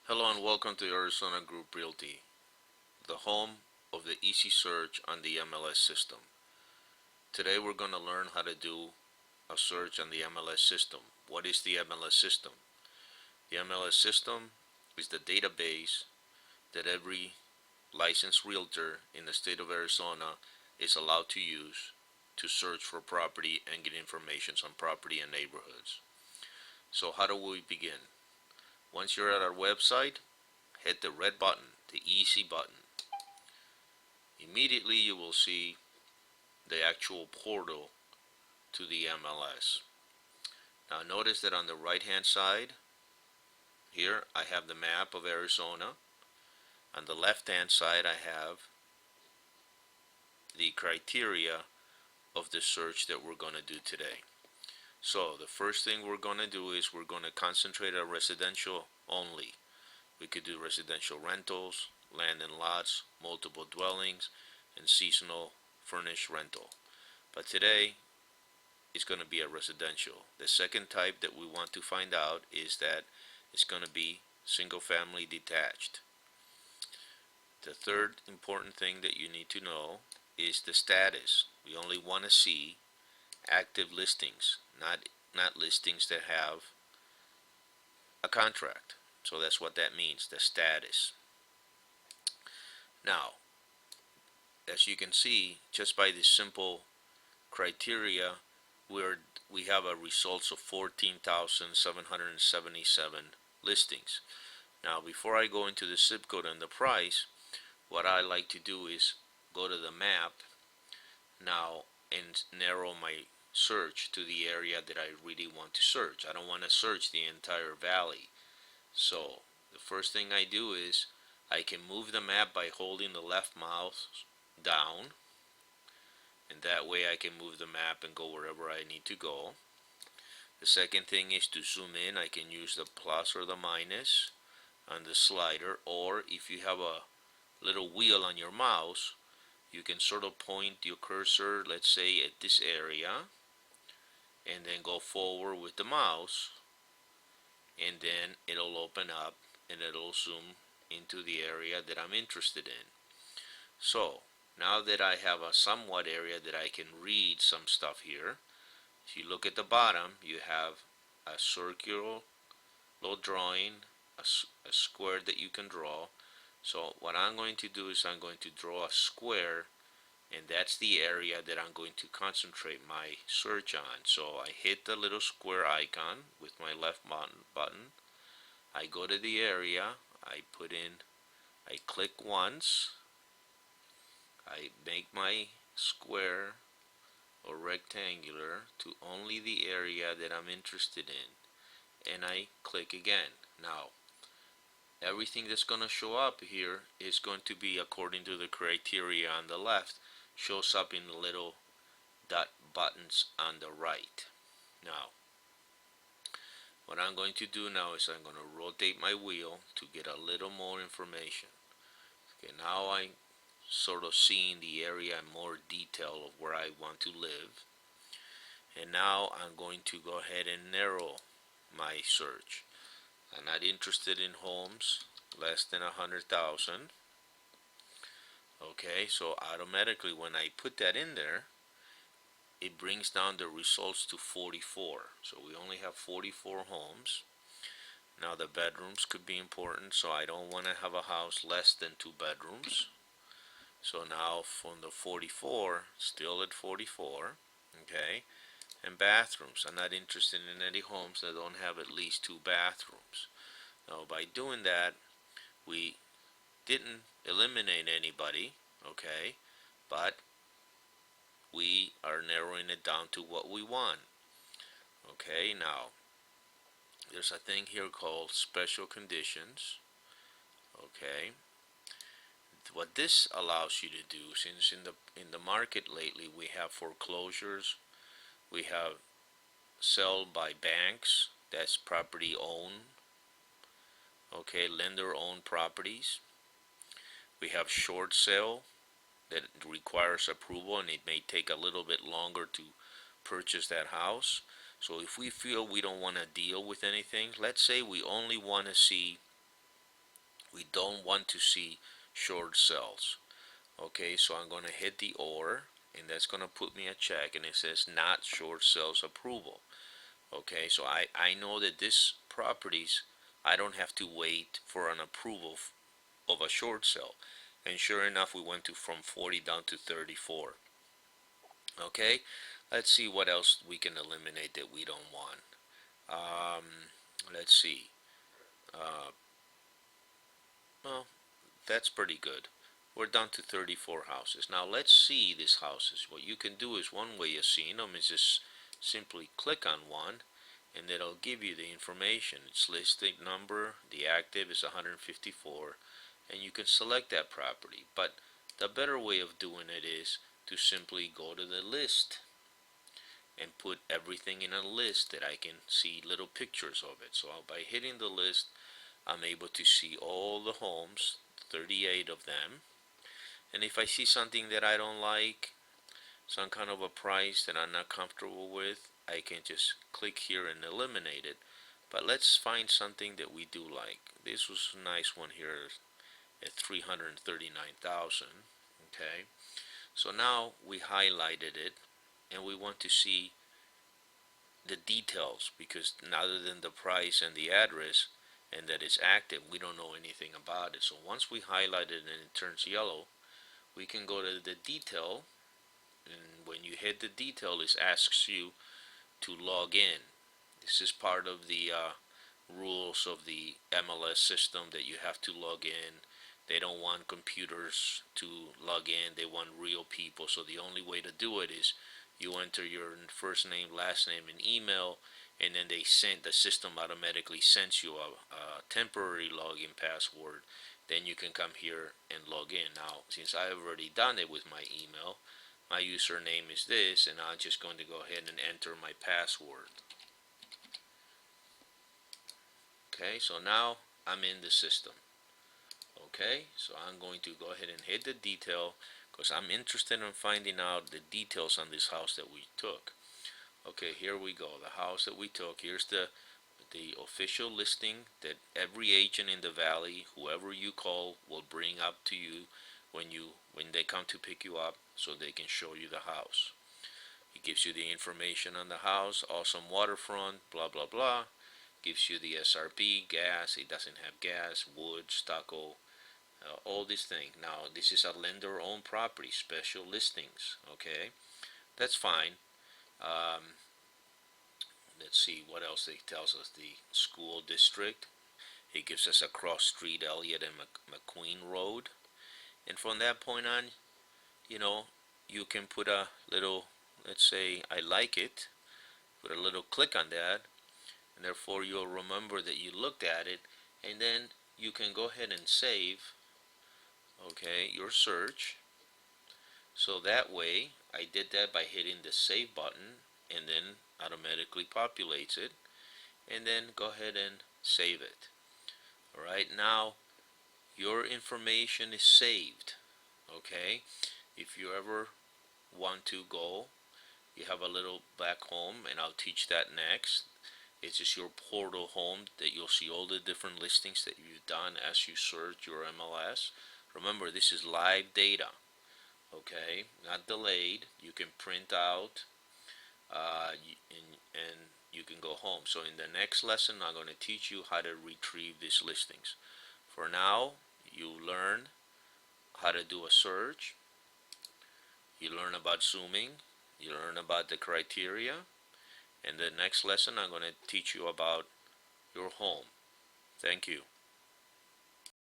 Hello and welcome to Arizona Group Realty, the home of the easy search on the MLS system. Today we're going to learn how to do a search on the MLS system. What is the MLS system? The MLS system is the database that every licensed realtor in the state of Arizona is allowed to use to search for property and get information on property and neighborhoods. So how do we begin? Once you're at our website, hit the red button, the easy button. Immediately you will see the actual portal to the MLS. Now notice that on the right hand side here I have the map of Arizona. On the left hand side I have the criteria of the search that we're going to do today. So the first thing we're going to do is we're going to concentrate on residential only. We could do residential rentals, land and lots, multiple dwellings, and seasonal furnished rental. But today is going to be a residential. The second type that we want to find out is that it's going to be single family detached. The third important thing that you need to know is the status. We only want to see active listings, not listings that have a contract. So that's what that means, the status. Now, as you can see, just by this simple criteria, we have a results of 14,777 listings. Now, before I go into the zip code and the price, what I like to do is go to the map now and narrow my search to the area that I really want to search. I don't want to search the entire valley. So the first thing I do is I can move the map by holding the left mouse down, and that way I can move the map and go wherever I need to go. The second thing is to zoom in. I can use the plus or the minus on the slider, or if you have a little wheel on your mouse, you can sort of point your cursor, let's say at this area, and then go forward with the mouse, and then it'll open up and it'll zoom into the area that I'm interested in. So now that I have a somewhat area that I can read some stuff here, if you look at the bottom, you have a circular little drawing, a square that you can draw. So what I'm going to do is I'm going to draw a square, and that's the area that I'm going to concentrate my search on. So I hit the little square icon with my left button. I go to the area, I click once, I make my square or rectangular to only the area that I'm interested in, and I click again. Now everything that's going to show up here is going to be according to the criteria on the left, shows up in the little dot buttons on the right. Now what I'm going to do now is I'm going to rotate my wheel to get a little more information. Okay, now I'm sort of seeing the area in more detail of where I want to live. And now I'm going to go ahead and narrow my search. I'm not interested in homes less than 100,000. Okay, so automatically when I put that in there, it brings down the results to 44. So we only have 44 homes. Now the bedrooms could be important, so I don't want to have a house less than 2 bedrooms. So now from the 44, still at 44, okay, and bathrooms. I'm not interested in any homes that don't have at least 2 bathrooms. Now by doing that, we didn't eliminate anybody, okay, but we are narrowing it down to what we want. Okay, now there's a thing here called special conditions. Okay, what this allows you to do, since in the market lately we have foreclosures, we have sell by banks, that's property owned, okay, lender owned properties. We have short sale that requires approval, and it may take a little bit longer to purchase that house. So if we feel we don't want to deal with anything, let's say we only want to see We don't want to see short sales. Okay, so I'm going to hit the OR, and that's going to put me a check, and it says not short sales approval. Okay, so I know that this properties, I don't have to wait for an approval of a short sale. And sure enough, we went to from 40 down to 34. Okay, let's see what else we can eliminate that we don't want. Um, let's see. Uh, well, that's pretty good. We're down to 34 houses. Now let's see these houses. What you can do is, one way of seeing them is just simply click on one, and it'll give you the information. Its listing number, the active is 154, and you can select that property. But the better way of doing it is to simply go to the list and put everything in a list that I can see little pictures of it. So by hitting the list, I'm able to see all the homes, 38 of them. And if I see something that I don't like, some kind of a price that I'm not comfortable with, I can just click here and eliminate it. But let's find something that we do like. This was a nice one here at 339,000. Okay, so now we highlighted it, and we want to see the details, because other than the price and the address and that it's active, we don't know anything about it. So once we highlight it and it turns yellow, we can go to the detail, and when you hit the detail, it asks you to log in. This is part of the rules of the MLS system, that you have to log in. They don't want computers to log in, they want real people. So the only way to do it is you enter your first name, last name, and email, and then the system automatically sends you a temporary login password. Then you can come here and log in. Now, since I've already done it with my email, my username is this, and I'm just going to go ahead and enter my password. Okay, so now I'm in the system. Okay, so I'm going to go ahead and hit the detail, because I'm interested in finding out the details on this house that we took. Okay, here we go. The house that we took. Here's the official listing that every agent in the valley, whoever you call, will bring up to you when they come to pick you up, so they can show you the house. It gives you the information on the house, awesome waterfront, blah blah blah. Gives you the SRP, gas, it doesn't have gas, wood, stucco, all these things. Now, this is a lender-owned property, special listings, okay? That's fine. Um, let's see what else it tells us. The school district. It gives us a cross street, Elliott and McQueen Road. And from that point on, you know, you can put a little, let's say, I like it, put a little click on that, and therefore you'll remember that you looked at it, and then you can go ahead and save, okay, your search. So that way, I did that by hitting the save button, and then automatically populates it, and then go ahead and save it. Alright, now your information is saved. Okay, if you ever want to go, you have a little back home, and I'll teach that next. It's just your portal home that you'll see all the different listings that you've done as you search your MLS. Remember, this is live data, okay, not delayed. You can print out, and you can go home. So in the next lesson, I'm going to teach you how to retrieve these listings. For now, you learn how to do a search, you learn about zooming, you learn about the criteria. In the next lesson, I'm going to teach you about your home. Thank you.